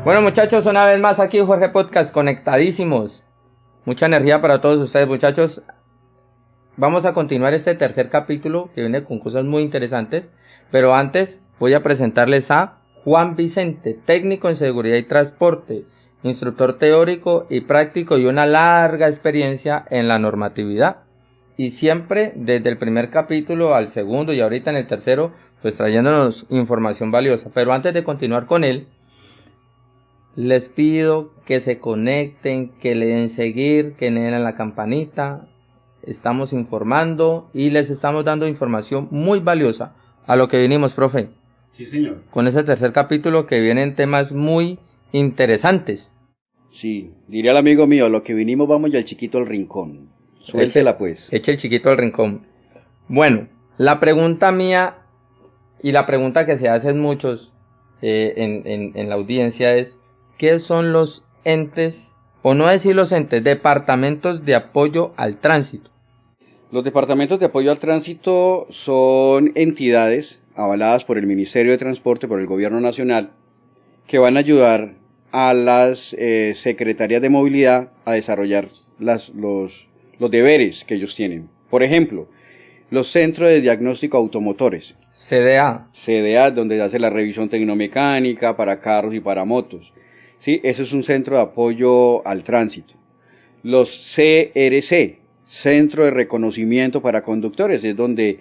Bueno, muchachos, una vez más aquí Jorge Podcast, conectadísimos. Mucha energía para todos ustedes, muchachos. Vamos a continuar este tercer capítulo que viene con cosas muy interesantes. Pero antes voy a presentarles a Juan Vicente, técnico en seguridad y transporte, instructor teórico y práctico y una larga experiencia en la normatividad. Y siempre desde el primer capítulo al segundo y ahorita en el tercero, pues trayéndonos información valiosa. Pero antes de continuar con él, les pido que se conecten, que le den seguir, que le den a la campanita. Estamos informando y les estamos dando información muy valiosa a lo que vinimos, profe. Sí, señor. Con ese tercer capítulo que vienen temas muy interesantes. Sí, diría el amigo mío, lo que vinimos vamos ya el chiquito al rincón. Suéltela pues. Eche el chiquito al rincón. Bueno, la pregunta mía y la pregunta que se hacen muchos en la audiencia es: ¿qué son los entes, o no decir los entes, departamentos de apoyo al tránsito? Los departamentos de apoyo al tránsito son entidades avaladas por el Ministerio de Transporte, por el Gobierno Nacional, que van a ayudar a las secretarías de movilidad a desarrollar los deberes que ellos tienen. Por ejemplo, los centros de diagnóstico automotores. CDA. CDA, donde se hace la revisión tecnomecánica para carros y para motos. ¿Sí? Eso es un centro de apoyo al tránsito. Los CRC, Centro de Reconocimiento para Conductores, es donde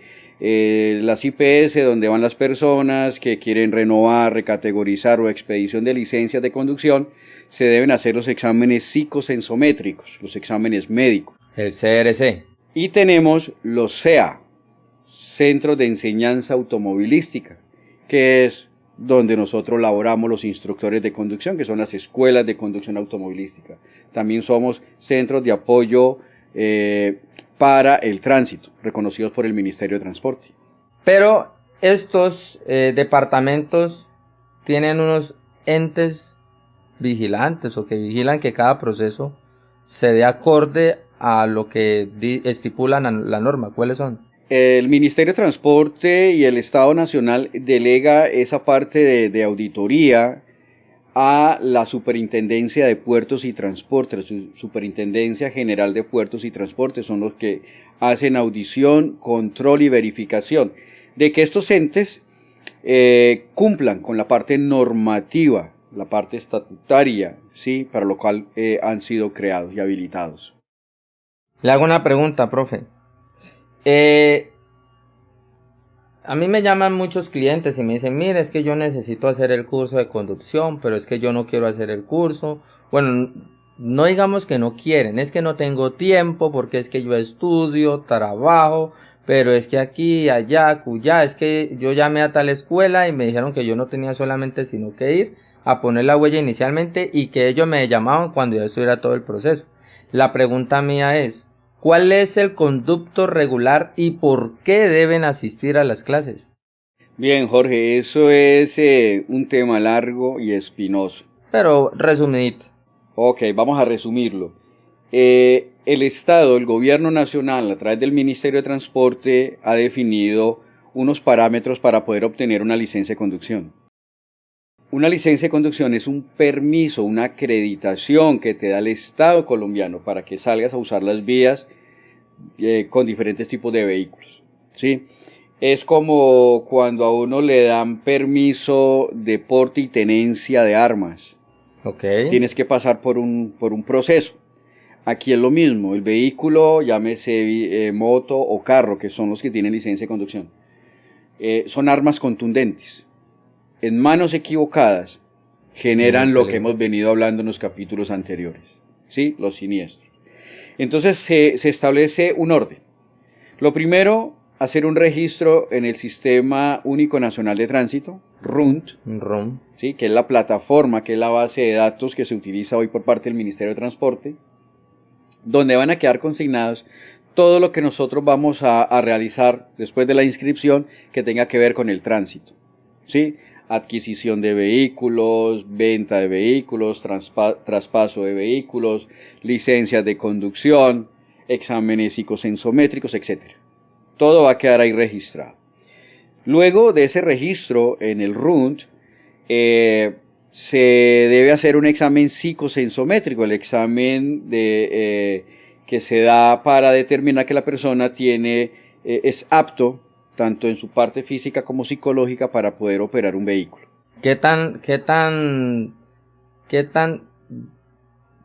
las IPS, donde van las personas que quieren renovar, recategorizar o expedición de licencias de conducción, se deben hacer los exámenes psicosensométricos, los exámenes médicos. El CRC. Y tenemos los CEA, Centros de Enseñanza Automovilística, que es donde nosotros laboramos los instructores de conducción, que son las escuelas de conducción automovilística. También somos centros de apoyo para el tránsito, reconocidos por el Ministerio de Transporte. Pero estos departamentos tienen unos entes vigilantes o que vigilan que cada proceso se dé acorde a lo que estipula la norma. ¿Cuáles son? El Ministerio de Transporte y el Estado Nacional delega esa parte de auditoría a la Superintendencia de Puertos y Transporte. La Superintendencia General de Puertos y Transporte son los que hacen audición, control y verificación de que estos entes cumplan con la parte normativa, la parte estatutaria, ¿sí? Para lo cual han sido creados y habilitados. Le hago una pregunta, profe. A mí me llaman muchos clientes y me dicen: mire, es que yo necesito hacer el curso de conducción, pero es que yo no quiero hacer el curso. Bueno, no digamos que no quieren, es que no tengo tiempo, porque es que yo estudio, trabajo, pero es que aquí, allá, acullá, es que yo llamé a tal escuela y me dijeron que yo no tenía solamente sino que ir a poner la huella inicialmente y que ellos me llamaban cuando ya estuviera todo el proceso. La pregunta mía es: ¿cuál es el conducto regular y por qué deben asistir a las clases? Bien, Jorge, eso es un tema largo y espinoso. Pero resumidito. Ok, vamos a resumirlo. El Estado, el Gobierno Nacional, a través del Ministerio de Transporte, ha definido unos parámetros para poder obtener una licencia de conducción. Una licencia de conducción es un permiso, una acreditación que te da el Estado colombiano para que salgas a usar las vías con diferentes tipos de vehículos, ¿sí? Es como cuando a uno le dan permiso de porte y tenencia de armas. Okay. Tienes que pasar por un proceso. Aquí es lo mismo, el vehículo, llámese moto o carro, que son los que tienen licencia de conducción, son armas contundentes. En manos equivocadas generan lo que hemos venido hablando en los capítulos anteriores, ¿sí? Los siniestros. Entonces se establece un orden. Lo primero, hacer un registro en el Sistema Único Nacional de Tránsito, RUNT, ¿sí? Que es la plataforma, que es la base de datos que se utiliza hoy por parte del Ministerio de Transporte, donde van a quedar consignados todo lo que nosotros vamos a realizar después de la inscripción que tenga que ver con el tránsito, ¿sí? Adquisición de vehículos, venta de vehículos, traspaso de vehículos, licencias de conducción, exámenes psicosensométricos, etc. Todo va a quedar ahí registrado. Luego de ese registro en el RUNT, se debe hacer un examen psicosensométrico, el examen que se da para determinar que la persona es apto, tanto en su parte física como psicológica, para poder operar un vehículo. ¿Qué tan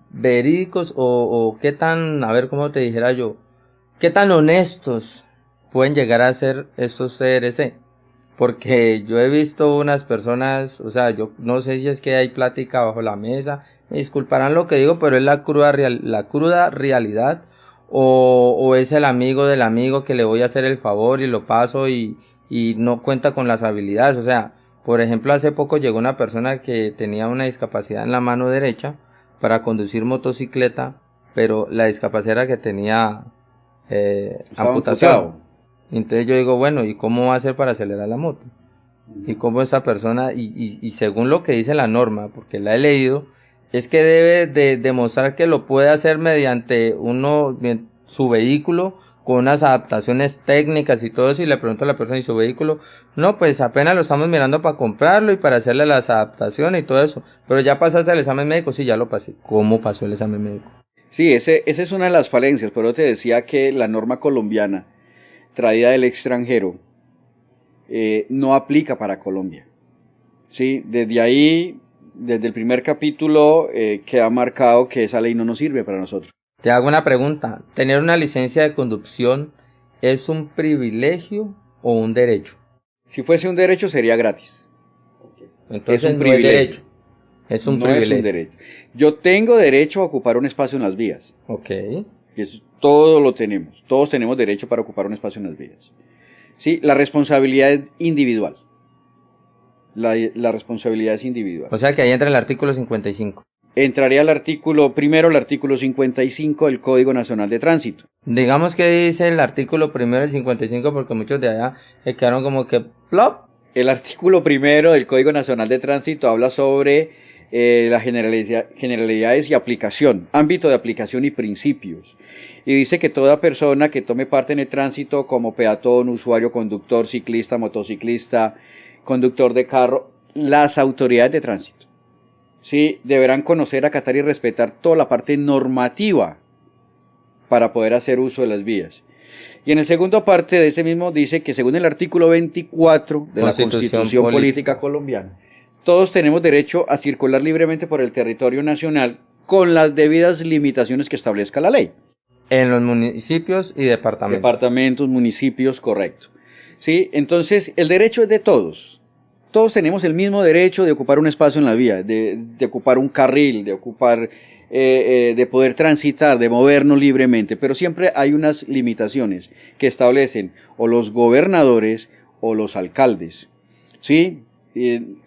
verídicos o qué tan, a ver cómo te dijera yo, qué tan honestos pueden llegar a ser estos CRC? Porque yo he visto unas personas, o sea, yo no sé si es que hay plática bajo la mesa, me disculparán lo que digo, pero es la cruda realidad, o es el amigo del amigo que le voy a hacer el favor y lo paso y no cuenta con las habilidades. O sea, por ejemplo, hace poco llegó una persona que tenía una discapacidad en la mano derecha para conducir motocicleta, pero la discapacidad era que tenía amputación. Amputado. Entonces yo digo, bueno, ¿y cómo va a hacer para acelerar la moto? Y cómo esa persona, y según lo que dice la norma, porque la he leído, es que debe de demostrar que lo puede hacer mediante su vehículo, con unas adaptaciones técnicas y todo eso, y le pregunto a la persona, ¿y su vehículo? No, pues apenas lo estamos mirando para comprarlo y para hacerle las adaptaciones y todo eso, pero ya pasaste el examen médico. Sí, ya lo pasé. ¿Cómo pasó el examen médico? Sí, esa es una de las falencias, pero te decía que la norma colombiana traída del extranjero no aplica para Colombia. ¿Sí? Desde ahí, desde el primer capítulo, queda marcado que esa ley no nos sirve para nosotros. Te hago una pregunta. ¿Tener una licencia de conducción es un privilegio o un derecho? Si fuese un derecho sería gratis. Entonces es un no privilegio. es derecho. Es un No privilegio. Es un derecho. Yo tengo derecho a ocupar un espacio en las vías. Ok. Y eso todo lo tenemos. Todos tenemos derecho para ocupar un espacio en las vías. ¿Sí? La responsabilidad es individual. La responsabilidad es individual. O sea que ahí entra el artículo 55. Entraría el artículo 55 del Código Nacional de Tránsito. Digamos que dice el artículo primero del 55, porque muchos de allá se quedaron como que plop. El artículo 1 del Código Nacional de Tránsito habla sobre las generalidades y aplicación, ámbito de aplicación y principios. Y dice que toda persona que tome parte en el tránsito como peatón, usuario, conductor, ciclista, motociclista, conductor de carro, las autoridades de tránsito, ¿sí?, deberán conocer, acatar y respetar toda la parte normativa para poder hacer uso de las vías. Y en el segundo parte de ese mismo dice que según el artículo 24 de la Constitución Política Colombiana, todos tenemos derecho a circular libremente por el territorio nacional con las debidas limitaciones que establezca la ley. En los municipios y departamentos. Departamentos, municipios, correcto. ¿Sí? Entonces, el derecho es de todos. Todos tenemos el mismo derecho de ocupar un espacio en la vía, de ocupar un carril, de poder transitar, de movernos libremente, pero siempre hay unas limitaciones que establecen o los gobernadores o los alcaldes, ¿sí?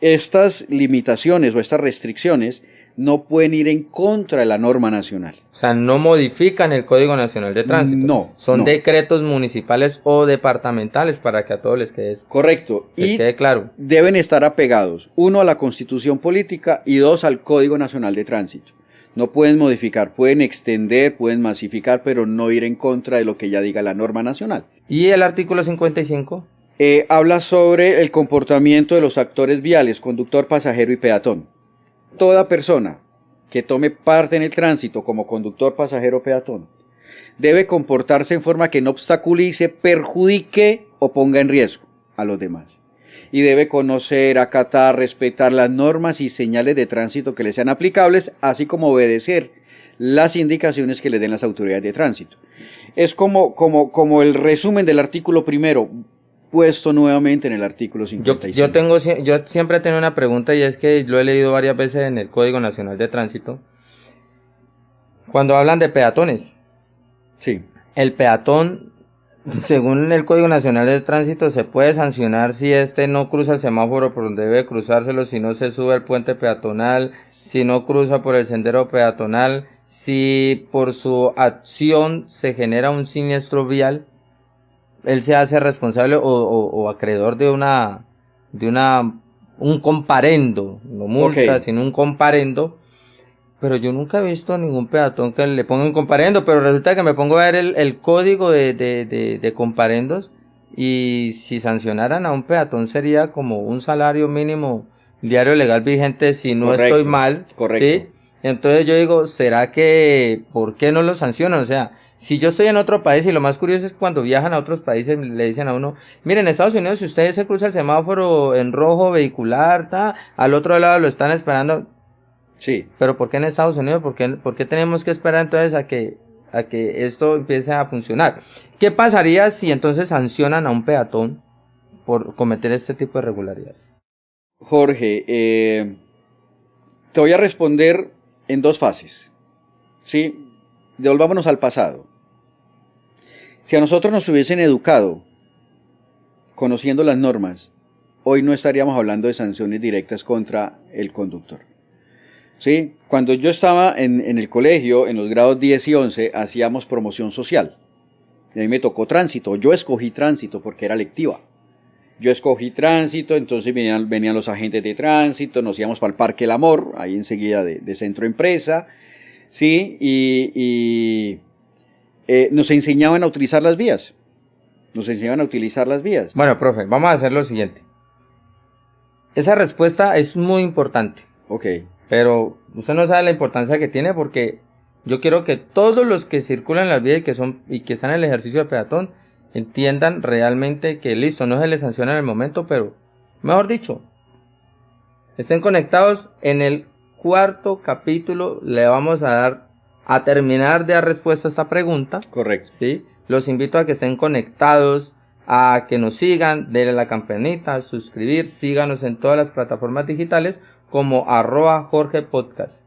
Estas limitaciones o estas restricciones no pueden ir en contra de la norma nacional. O sea, no modifican el Código Nacional de Tránsito. No. Son decretos municipales o departamentales para que a todos les quede, correcto. Les quede claro. Deben estar apegados, 1, a la Constitución Política y 2, al Código Nacional de Tránsito. No pueden modificar, pueden extender, pueden masificar, pero no ir en contra de lo que ya diga la norma nacional. ¿Y el artículo 55? Habla sobre el comportamiento de los actores viales, conductor, pasajero y peatón. Toda persona que tome parte en el tránsito como conductor, pasajero o peatón debe comportarse en forma que no obstaculice, perjudique o ponga en riesgo a los demás. Y debe conocer, acatar, respetar las normas y señales de tránsito que le sean aplicables, así como obedecer las indicaciones que le den las autoridades de tránsito. Es como el resumen del artículo 1, puesto nuevamente en el artículo 55. Yo siempre tengo una pregunta, y es que lo he leído varias veces en el Código Nacional de Tránsito. Cuando hablan de peatones, sí, el peatón, según el Código Nacional de Tránsito, se puede sancionar si no cruza el semáforo por donde debe cruzárselo, si no se sube al puente peatonal, si no cruza por el sendero peatonal, si por su acción se genera un siniestro vial. Él se hace responsable o acreedor de un comparendo, no multa, sino un comparendo. Pero yo nunca he visto ningún peatón que le ponga un comparendo, pero resulta que me pongo a ver el código de comparendos, y si sancionaran a un peatón sería como un salario mínimo diario legal vigente si no Correcto, estoy mal. correcto. ¿Sí? Entonces yo digo, ¿será que por qué no lo sancionan? O sea, si yo estoy en otro país, y lo más curioso es que cuando viajan a otros países le dicen a uno, miren, en Estados Unidos si usted se cruza el semáforo en rojo vehicular, al otro lado lo están esperando. Sí. Pero ¿por qué en Estados Unidos? ¿Por qué tenemos que esperar entonces a que esto empiece a funcionar? ¿Qué pasaría si entonces sancionan a un peatón por cometer este tipo de irregularidades? Jorge, te voy a responder en dos fases. ¿Sí? Devolvámonos al pasado. Si a nosotros nos hubiesen educado conociendo las normas, hoy no estaríamos hablando de sanciones directas contra el conductor. ¿Sí? Cuando yo estaba en el colegio, en los grados 10 y 11, hacíamos promoción social. Y a mí me tocó tránsito. Yo escogí tránsito porque era lectiva. Yo escogí tránsito, entonces venían los agentes de tránsito, nos íbamos para el Parque El Amor, ahí enseguida de Centro Empresa, ¿sí? Y nos enseñaban a utilizar las vías. Bueno, profe, vamos a hacer lo siguiente. Esa respuesta es muy importante. Ok. Pero usted no sabe la importancia que tiene porque yo quiero que todos los que circulan en las vías y que están en el ejercicio de peatón entiendan realmente que listo, no se les sanciona en el momento, pero mejor dicho, estén conectados. En el 4º capítulo le vamos a terminar de dar respuesta a esta pregunta. Correcto. ¿Sí? Los invito a que estén conectados, a que nos sigan, denle a la campanita, suscribir, síganos en todas las plataformas digitales como @Jorge Podcast.